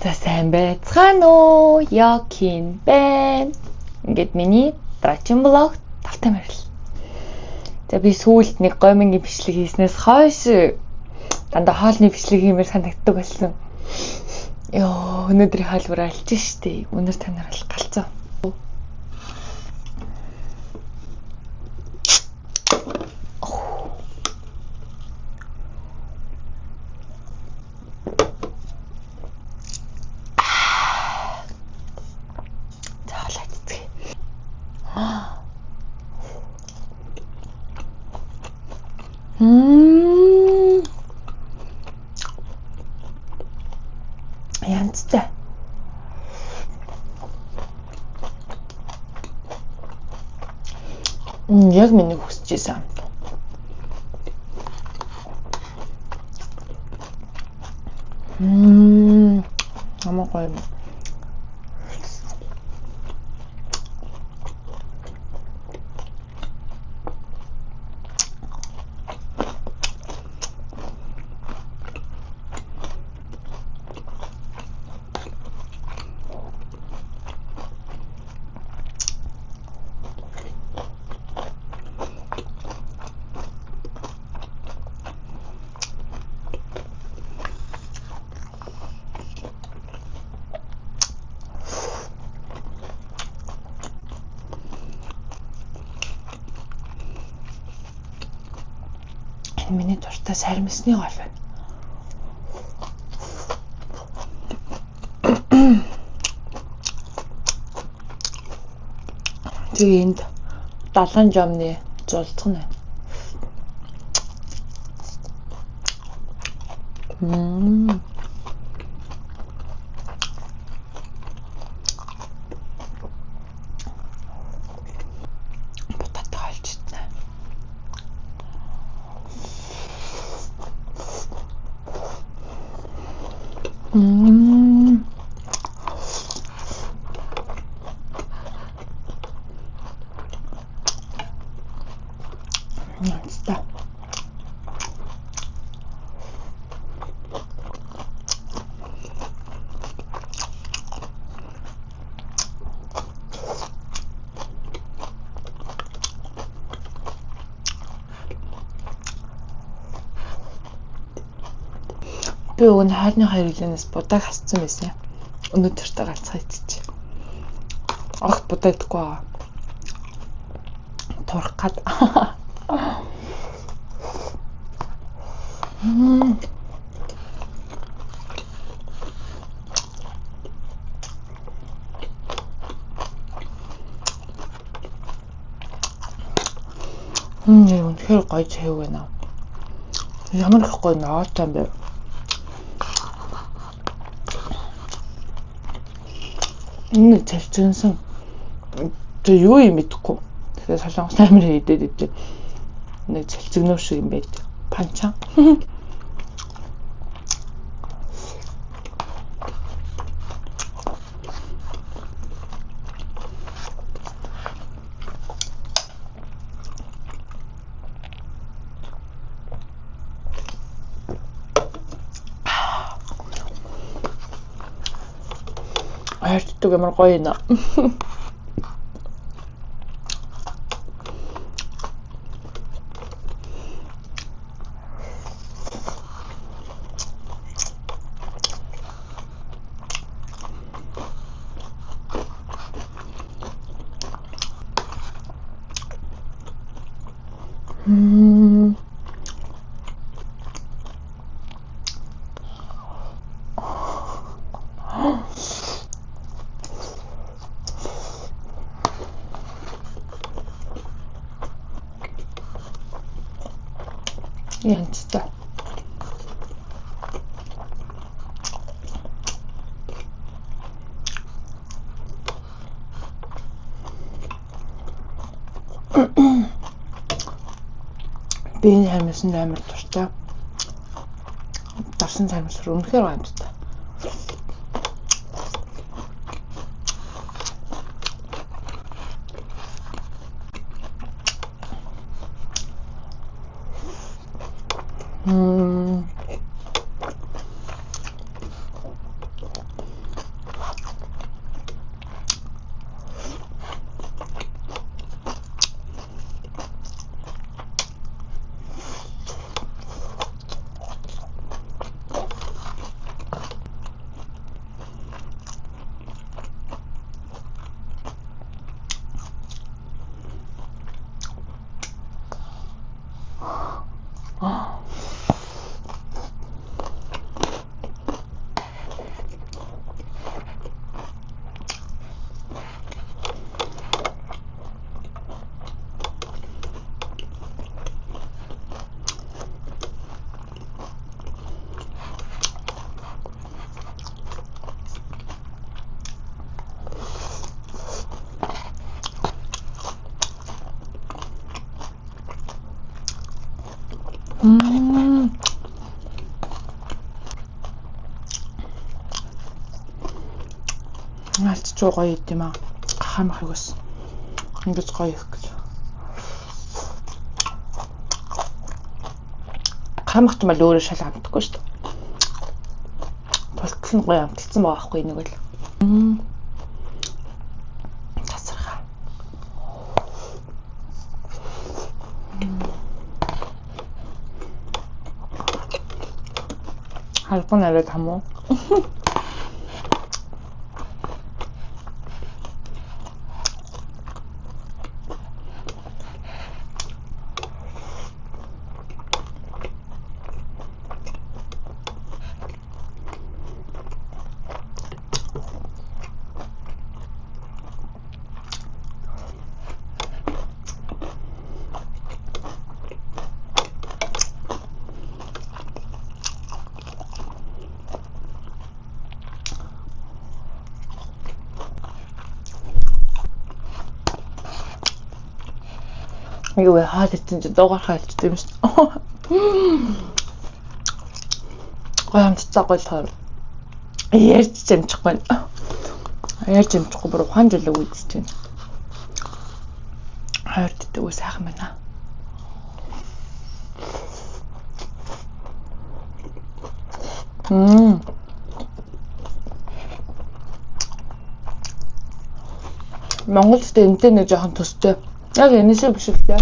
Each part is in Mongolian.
За сайн байцгаана уу? Якин байна. Ингээд миний дараагийн блог тавтай мэрэл. За би сүүлд нэг гомингийн бичлэг хийснээс хойш дандаа хоолны бичлэг хиймээр санагддаг болсон. Йоо, өнөөдрийн хаалбар алж штэ. Өнөр танаар л галзуу. Янзтай. Яг миний хүсэж байсан. Амаа гоё. Миний дуртай сармисны гол байна. Тэгээ энд 70 жамны зулцх нь байна. Янзтай. Би өгн хайрны хоёр хилэнээс будааг хасцсан байсан. Өнөөдөртөө галзгаа идчих. Огт будаа идэхгүй байгаа. Турах гад. Үнэхээр гоё цайг байна. Ямар их гоё ноотой юм бэ? Энэ цалцсан. Тэ юу юм мэдэхгүй. Тэгээ солонгос амир хийдээд идэв. Нэг цалцгнөө шиг юм байд. Панчаа. Хайртдаг ямар гоё юм. Янзтай. Би энэ хамсан амар дуртай. Дарсан цаймс үнэхээр гайхамшигтай. Альцчуу гоё идэв юм аа. Гахамахыг бас. Ингэж гоё их гэж. Гахамахт мал өөрөө шал амтдаггүй шүү дээ. Тултал нь гоё амталсан байгаа байхгүй нэг л. Тасархаа. Халбан арай хамуу. Юу вэ хаад идсэн чи дуугархаа хэлчихсэн юм шүү дээ. Гоё амтцаа гоё таар. Ярьж амжихгүй. Ярьж амжихгүй бүр ухаан жилэг үйдэж байна. Хайрт идэх үе сайхан байна. Монголд энэтэй нэг жоохон төстэй. Яг энэ шиг биш үү?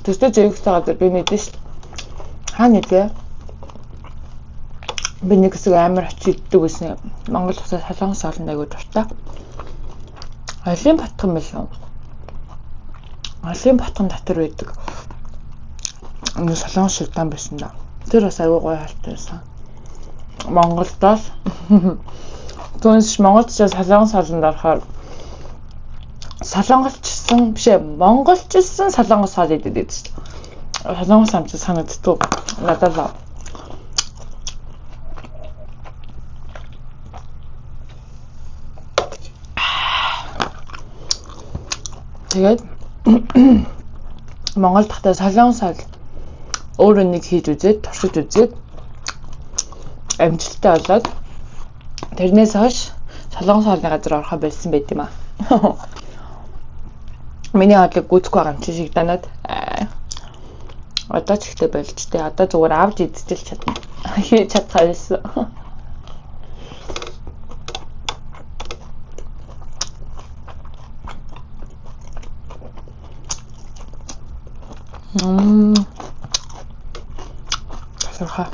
Төстэй зэрэгтэй газар би мэдэн шүү. Хаа нэгэ? Би нэг хэсэг амар очиж иддэг гэсэн. Монгол улсаас Солонгос олонд аягүй дуртай. Алын батхан байлаа. Алын батхан дотор байдаг. Энэ Солонгос шилдэн байсан да. Тэр бас аягүй гоё хальтайсан. Монголдоос түүнээс Монголд ч Солонгос олонд орохоор Солонгосчсан биш ээ Монголчсан Солонгос хоол идэв шүү дээ. Солонгос амт санагддаг. Надад л. Тэгээд Монгол дахтаа Солонгос хоол өөрөө нэг хийж үзээд, туршиж үзээд амжилттай болоод тэрнээс хойш Солонгос хоолны газар орохоо болсон байт юм аа. Миний хоолыг гүцэхгүй байгаа юм чи шиг данаад. Одоо ч ихтэй болж тээ. Одоо зүгээр авч идчихэл чадна. Хийж чадхаа байсан. Тасархаа.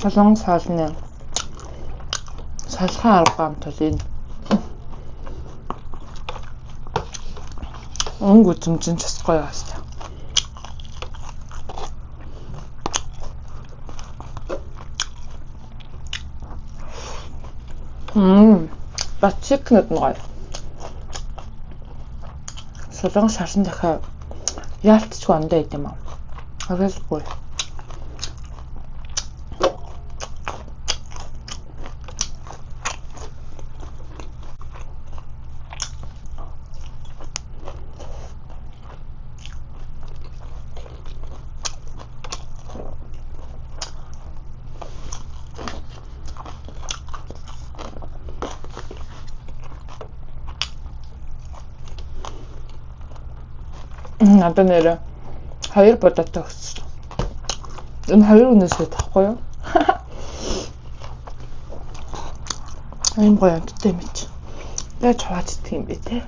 Солонгос хоолны салхан арга амт бол энэ өнгө үзмжин ч гоё баста. Бат чикнэд нь гоё. Солонгос харсан дахиад яалтчгүй ондоо идэм аа. Агуулгүй. Надад нэрэ 2 бодоотой өгсөн. Энэ 2 үнэсээ тахгүй юу? Энэ гоё амттай юм чи. Яаж хаваад идэх юм бэ те?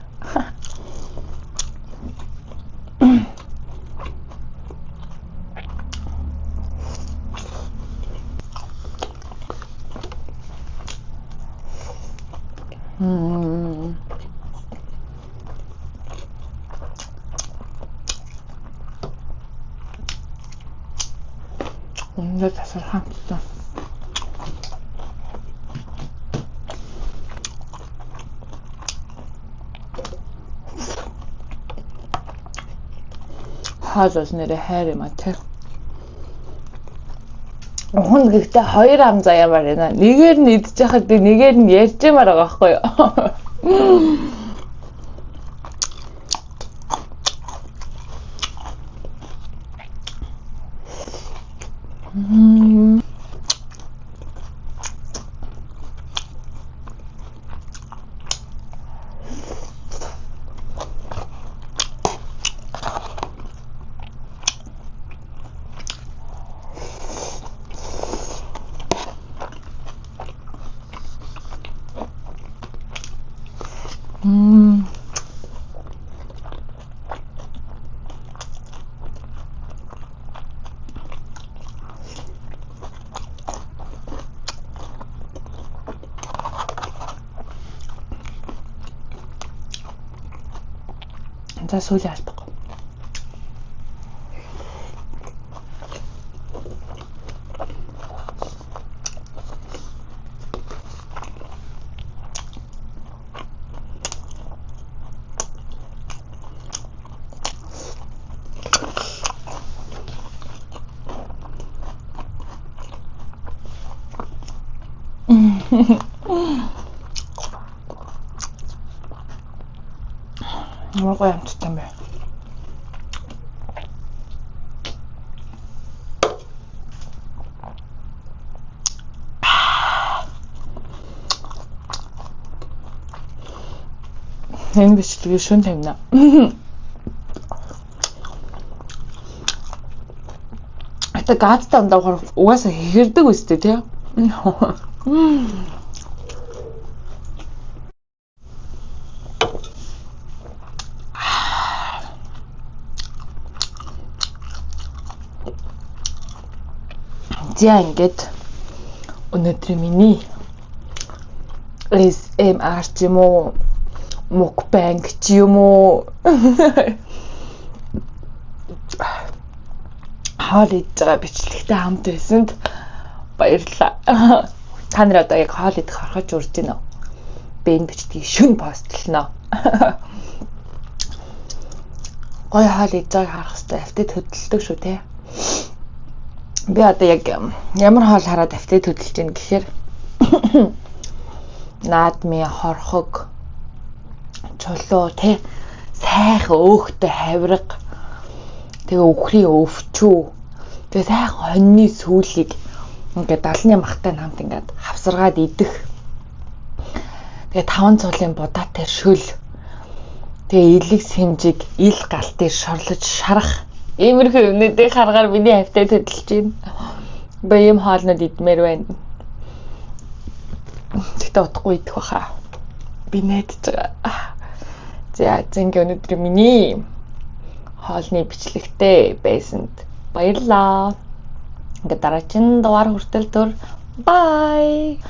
Өнөөдөр тасархан амтсан. Хаалс нэрэ хайр юм а тий. Хүн гэхдээ хоёр ам заяамаар байна. Нэгээр нь идэж байхад би нэгээр нь ярьж юмар байгаа байхгүй юу? За сүүлийн алдахгүй. Намайг амттай юм байна. Энэ бичлэгийг шүн тавина. Ата газтай ундаа угаасаа хэрдэг үстэй тий. За ингээд өнөөдөр миний ASMR ч юм уу mukbang ч юм уу хоол идэж байгаа бичлэгтэй хамт байсанд баярлалаа. Та нар одоо яг хоол идэх орхож урж байна уу? Би энэ бичлэгийг шүн постлно. Гой хоол идэж байгааг харах хэрэгтэй. Автад хөдөлдөг шүү те. Би одоо яг ямар хоол хараад автад хөдөлж байна гэхээр наадмын хорхог чулуу те сайхан өөхтэй хавирга тэгээ өхрийн өвчүү тэгээ сайхан хоньны сүүлийг ингээд далны махтай хамт ингээд хавсаргаад идэх тэгээ 5 цулын будаатай шөл тэгээ илэг сэмжиг ил галтыг шорлож шарах иймэрхүү юмнуудыг харахаар миний автад хөдөлж байна. Би юм хоолнод идмээр байна. Тэгтээ удахгүй идэх баха. Би найдаж байгаа. За зингээ өнөөдөр миний хоолны бичлэгтэй байсанд баярлалаа. Ингээд дараагийн дугаар хүртэл бай.